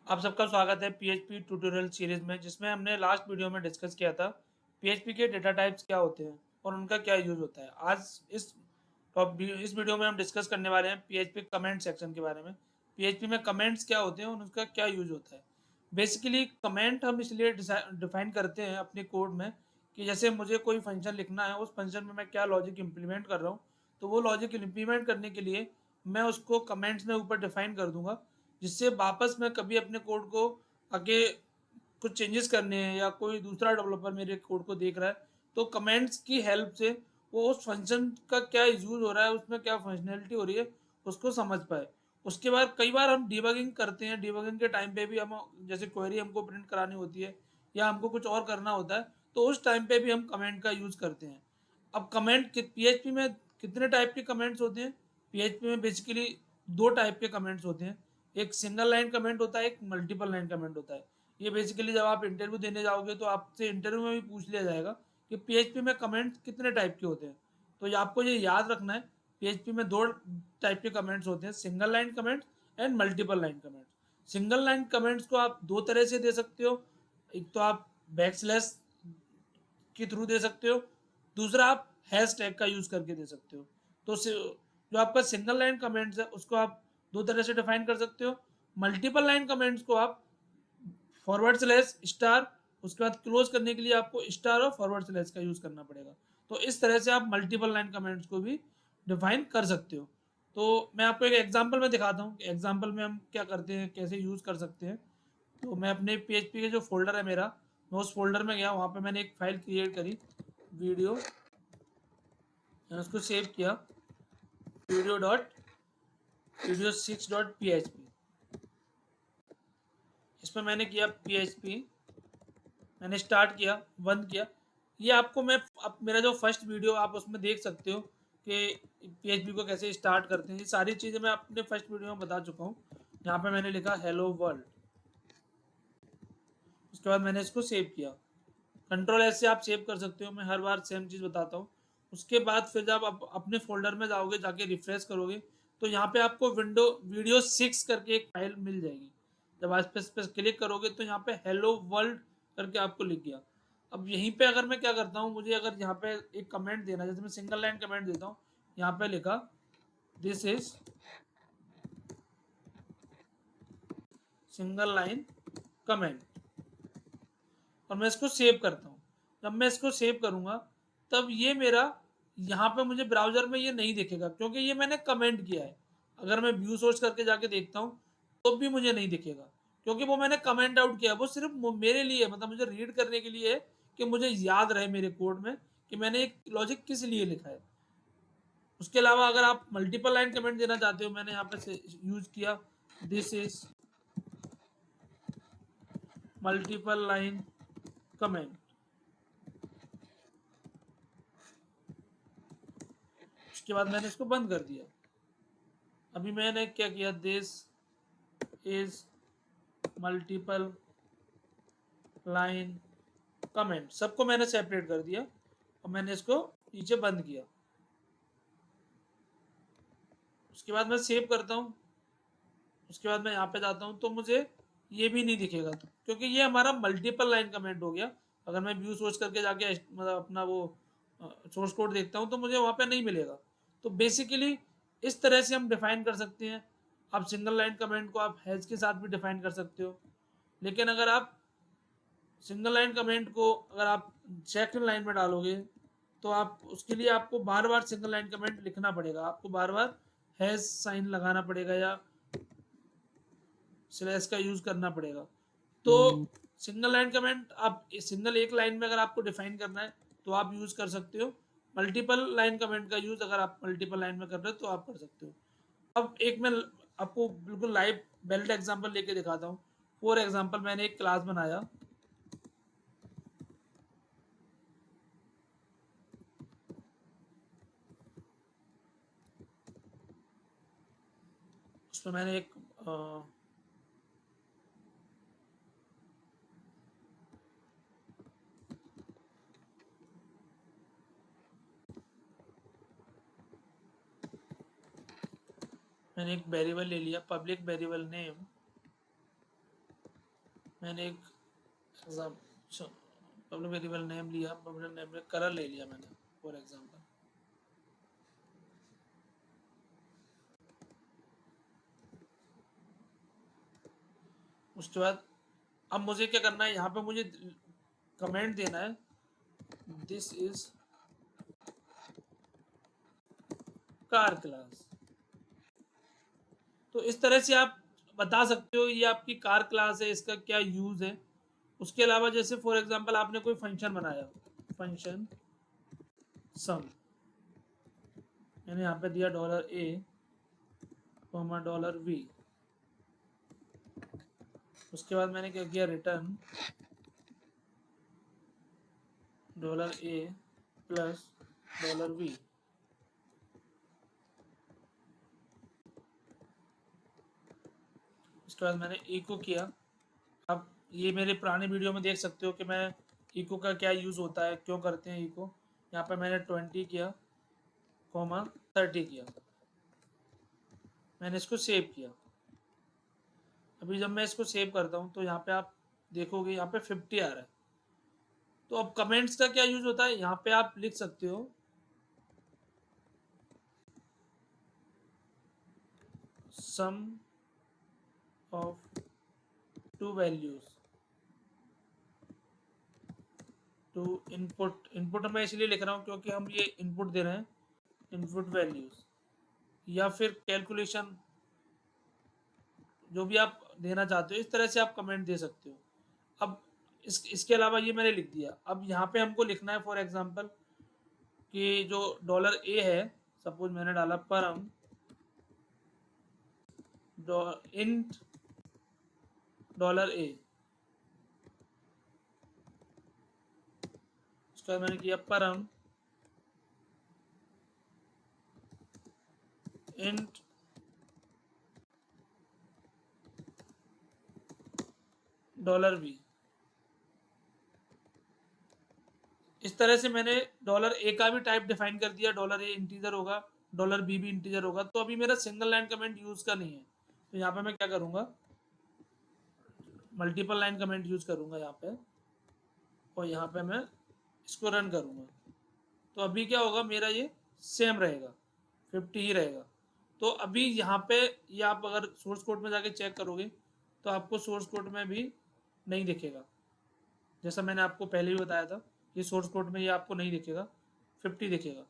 आप सबका स्वागत है पीएचपी ट्यूटोरियल सीरीज में, जिसमें हमने लास्ट वीडियो में डिस्कस किया था पीएचपी के डेटा टाइप्स क्या होते हैं और उनका क्या यूज होता है। आज इस वीडियो में हम डिस्कस करने वाले हैं पीएचपी कमेंट सेक्शन के बारे में। पीएचपी में कमेंट्स क्या होते हैं और उनका क्या यूज होता है। बेसिकली कमेंट हम इसलिए डिफाइन करते हैं अपने कोड में कि जैसे मुझे कोई फंक्शन लिखना है, उस फंक्शन में मैं क्या लॉजिक इंप्लीमेंट कर रहा हूँ, तो वो लॉजिक इंप्लीमेंट करने के लिए मैं उसको कमेंट्स में ऊपर डिफाइन कर दूंगा, जिससे वापस मैं कभी अपने कोड को आगे कुछ चेंजेस करने हैं या कोई दूसरा डेवलपर मेरे कोड को देख रहा है, तो कमेंट्स की हेल्प से वो उस फंक्शन का क्या यूज हो रहा है, उसमें क्या फंक्शनैलिटी हो रही है, उसको समझ पाए। उसके बाद कई बार हम डिबगिंग करते हैं, डिबगिंग के टाइम पे भी हम जैसे क्वेरी हमको प्रिंट करानी होती है या हमको कुछ और करना होता है, तो उस टाइम पे भी हम कमेंट का यूज करते हैं। अब कमेंट पीएचपी में कितने टाइप के कमेंट्स होते हैं? पीएचपी में बेसिकली दो टाइप के कमेंट्स होते हैं। एक सिंगल लाइन कमेंट होता है, एक मल्टीपल लाइन कमेंट होता है। ये बेसिकली जब आप इंटरव्यू देने जाओगे तो आपसे इंटरव्यू में भी पूछ लिया जाएगा कि पीएचपी में कमेंट कितने टाइप के होते हैं। तो ये आपको ये याद रखना है, पीएचपी में दो टाइप के कमेंट्स होते हैं, single line comments and multiple line comments. Single line comments को आप दो तरह से दे सकते हो। एक तो आप बैकस्लैश के थ्रू दे सकते हो, दूसरा आप हैश टैग का यूज करके दे सकते हो। तो जो आपका सिंगल लाइन कमेंट्स है उसको आप दो तरह से डिफाइन कर सकते हो। मल्टीपल लाइन कमेंट्स को आप फॉरवर्ड स्लैश स्टार, उसके बाद क्लोज करने के लिए आपको स्टार और फॉरवर्ड स्लैश का यूज करना पड़ेगा। तो इस तरह से आप मल्टीपल लाइन कमेंट्स को भी डिफाइन कर सकते हो। तो मैं आपको एक एग्जांपल में दिखाता हूँ कि एग्जांपल में हम क्या करते हैं, कैसे यूज कर सकते हैं। तो मैं अपने पीएचपी के जो फोल्डर है मेरा, मैं उस फोल्डर में गया, वहाँ पे मैंने एक फाइल क्रिएट करी, वीडियो, मैंने उसको सेव किया, वीडियो 6.php। इसमें मैंने किया पीएचपी, मैंने स्टार्ट किया, बंद किया। ये आपको मैं अब मेरा जो फर्स्ट वीडियो आप उसमें देख सकते हो कि पीएचपी को कैसे स्टार्ट करते हैं। ये सारी चीज़ें मैं अपने फर्स्ट वीडियो में बता चुका हूँ। यहाँ पे मैंने लिखा हेलो वर्ल्ड, उसके बाद मैंने इसको सेव किया। कंट्रोल एस से आप सेव कर सकते हो, मैं हर बार सेम चीज़ बताता हूँ। उसके बाद फिर जब आप अपने फोल्डर में जाओगे, जाके रिफ्रेश करोगे, तो यहाँ पे आपको वीडियो 6 करके एक फाइल मिल जाएगी। जब आप इस पे क्लिक करोगे तो यहाँ पे हेलो वर्ल्ड करके आपको लिख गया। अब यहीं पे अगर मैं क्या करता हूँ, मुझे अगर यहाँ पे एक कमेंट देना, जैसे मैं सिंगल लाइन कमेंट देता हूँ, यहाँ पे लिखा this is single line comment, और मैं इसको सेव करता हूँ। जब मैं इसको सेव करूँगा तब ये मेरा यहाँ पे मुझे ब्राउज़र में ये नहीं दिखेगा, क्योंकि ये मैंने कमेंट किया है। अगर मैं व्यू सोर्स करके जाके देखता हूँ तो भी मुझे नहीं दिखेगा, क्योंकि वो मैंने कमेंट आउट किया है। वो सिर्फ मेरे लिए, मतलब मुझे रीड करने के लिए है, कि मुझे याद रहे मेरे कोड में कि मैंने एक लॉजिक किस लिए लिखा है। उसके अलावा अगर आप मल्टीपल लाइन कमेंट देना चाहते हो, मैंने यहाँ पे यूज किया this is multiple line comment. उसके बाद मैंने इसको बंद कर दिया। अभी मैंने क्या किया, this is multiple line comment, सबको मैंने सेपरेट कर दिया और मैंने इसको नीचे बंद किया। उसके बाद मैं सेव करता हूँ। उसके बाद मैं यहाँ पे जाता हूँ तो मुझे ये भी नहीं दिखेगा, तो क्योंकि ये हमारा मल्टीपल लाइन कमेंट हो गया। अगर मैं व्यू सोर्स करके जाके मतलब अपना वो सोर्स कोड देखता हूँ तो मुझे वहाँ पे नहीं मिलेगा। तो बेसिकली इस तरह से हम डिफाइन कर सकते हैं। आप सिंगल लाइन कमेंट को आप हैज के साथ भी डिफाइन कर सकते हो, लेकिन अगर आप सिंगल लाइन कमेंट को अगर आप सेकंड लाइन में डालोगे तो आप उसके लिए आपको बार बार सिंगल लाइन कमेंट लिखना पड़ेगा, आपको बार बार हैज साइन लगाना पड़ेगा या स्लैश का यूज करना पड़ेगा। तो सिंगल लाइन कमेंट आप सिंगल एक लाइन में अगर आपको डिफाइन करना है तो आप यूज कर सकते हो। मल्टीपल लाइन कमेंट का यूज अगर आप मल्टीपल लाइन में कर रहे हो तो आप कर सकते हो। अब एक मैं आपको बिल्कुल लाइव वैलिड एग्जांपल लेके दिखाता हूँ। फॉर एग्जांपल मैंने एक क्लास बनाया, उसमें मैंने एक मैंने एक वेरिएबल ले लिया, पब्लिक वेरिएबल नेम, मैंने एक एग्जाम पब्लिक वेरिएबल नेम लिया, पब्लिक नेम में कलर ले लिया मैंने फॉर एग्जांपल। उसके बाद अब मुझे क्या करना है, यहाँ पे मुझे कमेंट देना है, दिस इज कार क्लास। तो इस तरह से आप बता सकते हो ये आपकी कार क्लास है, इसका क्या यूज है। उसके अलावा जैसे फॉर एग्जांपल आपने कोई फंक्शन बनाया, फंक्शन सम, मैंने यहाँ पे दिया $a, $v। उसके बाद मैंने क्या किया, रिटर्न $a प्लस $v। उसके बाद मैंने इको किया। अब ये मेरे पुराने वीडियो में देख सकते हो कि मैं इको का क्या यूज़ होता है, क्यों करते हैं इको। यहाँ पे मैंने 20 किया, 30 किया, मैंने इसको सेव किया। अभी जब मैं इसको सेव करता हूँ तो यहाँ पे आप देखोगे यहाँ पे 50 आ रहा है। तो अब कमेंट्स का क्या यूज होता है, यहाँ पे आप लिख सकते हो sum of two values to input. Input मैं इसलिए लिख रहा हूँ क्योंकि हम ये इनपुट दे रहे हैं, इनपुट वैल्यूज या फिर कैलकुलेशन, जो भी आप देना चाहते हो, इस तरह से आप कमेंट दे सकते हो। अब इसके अलावा ये मैंने लिख दिया। अब यहाँ पे हमको लिखना है फॉर एग्जांपल कि जो $a है, सपोज मैंने डाला परम इंट $a। उसके बाद मैंने किया परम इंट $v। इस तरह से मैंने $a का भी टाइप डिफाइन कर दिया, $a इंटीजर होगा, $b भी इंटीजर होगा। तो अभी मेरा सिंगल लाइन कमेंट यूज का नहीं है, तो यहाँ पे मैं क्या करूँगा, मल्टीपल लाइन कमेंट यूज करूँगा यहाँ पे, और यहाँ पे मैं इसको रन करूँगा। तो अभी क्या होगा, मेरा ये सेम रहेगा, 50 ही रहेगा। तो अभी यहाँ पे ये आप अगर सोर्स कोड में जाके चेक करोगे तो आपको सोर्स कोड में भी नहीं दिखेगा, जैसा मैंने आपको पहले भी बताया था, ये सोर्स कोड में ये आपको नहीं दिखेगा, 50 दिखेगा।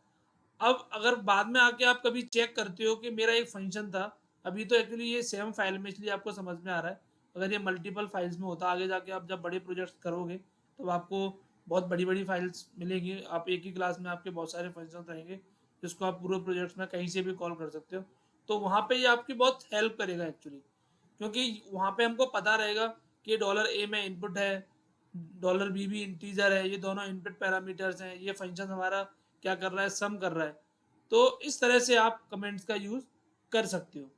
अब अगर बाद में आके आप कभी चेक करते हो कि मेरा एक फंक्शन था, अभी तो एक्चुअली ये सेम फाइल में, इसलिए आपको समझ में आ रहा है। अगर ये मल्टीपल फाइल्स में होता, आगे जाके आप जब बड़े प्रोजेक्ट्स करोगे तो आपको बहुत बड़ी बड़ी फाइल्स मिलेंगी। आप एक ही क्लास में आपके बहुत सारे फंक्शन रहेंगे जिसको आप पूरे प्रोजेक्ट्स में कहीं से भी कॉल कर सकते हो। तो वहाँ पे ये आपकी बहुत हेल्प करेगा एक्चुअली, क्योंकि वहाँ पे हमको पता रहेगा कि $a में इनपुट है, $b भी इंटीजर है, ये दोनों इनपुट पैरामीटर्स हैं, ये फंक्शन हमारा क्या कर रहा है, सम कर रहा है। तो इस तरह से आप कमेंट्स का यूज़ कर सकते हो।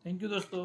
थैंक यू दोस्तों।